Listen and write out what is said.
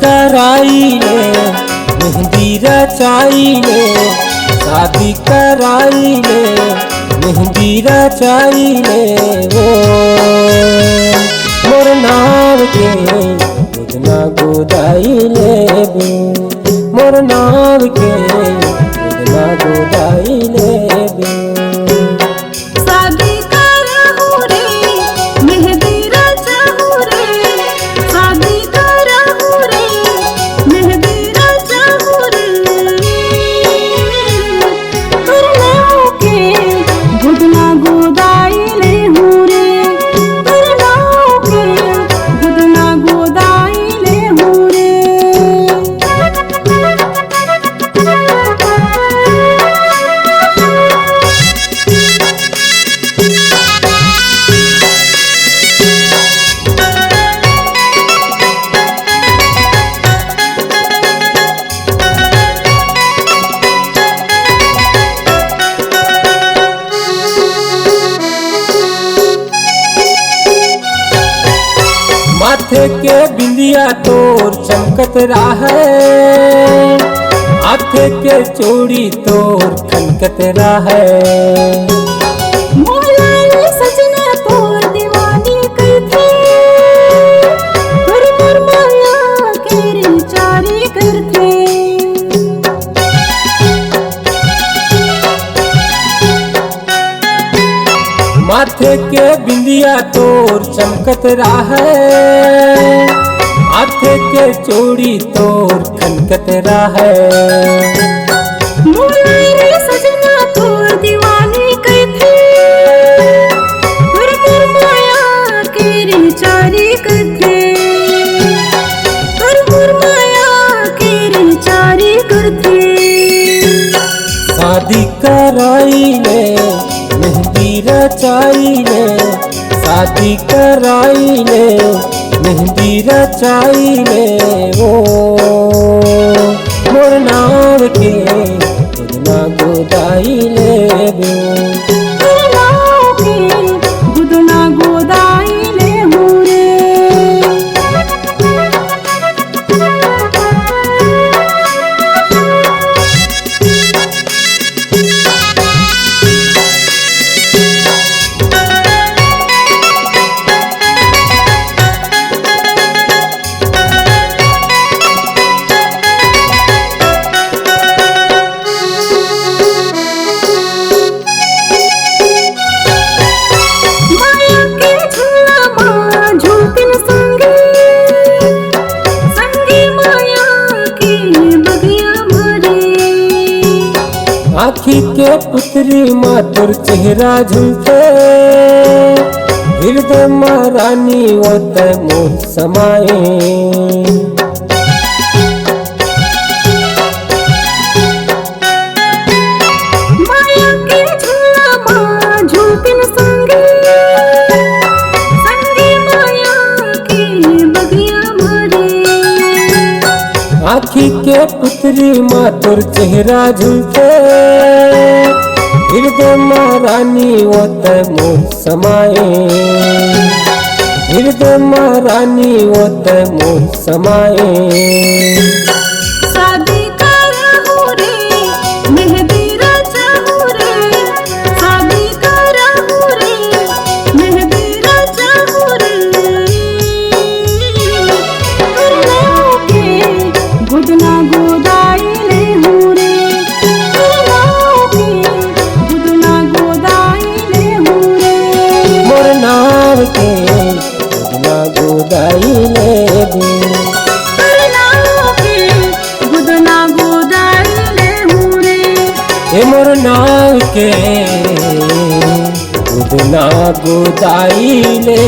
कराई ले, मेहंदी रचाई ले, शादी कराई ले, मेहंदी रचाई ले। वो मोर नाम के गोदना गोदाई ले, मोर नाम के गोदना गोदाई ले। माथे के बिंदिया तोर चमकत रहे, हाथे के चूड़ी तोर खनकत रहे। सजना तोर दीवानी करथे, मोर माया के रिचारी करथे। माथे के बिंदिया तोर चमकत रहे, हाथे के चूड़ी तोर खनकत रहे। सजना तोर दीवानी करथे, मोर माया के रिचारी करथे, मोर माया के रिचारी करथे। शादी कराई ले, मेहंदी रचाई ले, शादी कराई ले, मेहंदी रचाई ले। वो मोर नाम के गोदना गोदाई ले, गुदना गोदाई ले हुरे। आँखी के पुतरी मातुर चेहरा झुलते, हृदय महारानी ओत मोर समाए। माया के झूला माँ झूलतिन संगे, संगे माया के बगिया भरे। आँखी के पुतरी मातुर चेहरा झुलते, हृदय महारानी ओत मोर समाए। हृदय महारानी ओत मोर समाए। शादी कराहू रे, मेहंदी रचाहू रे, शादी कराहू रे, मेहंदी रचाहू रे। करनाऊ के गुदना गोदाई ले हुरे, करनाऊ के गुदना गोदाई ले हुरे। मोर नाम के गोदना गोदाई ले, गुदना गोदाई ले हुरे। हे मोर नाम के गोदना गोदाई ले।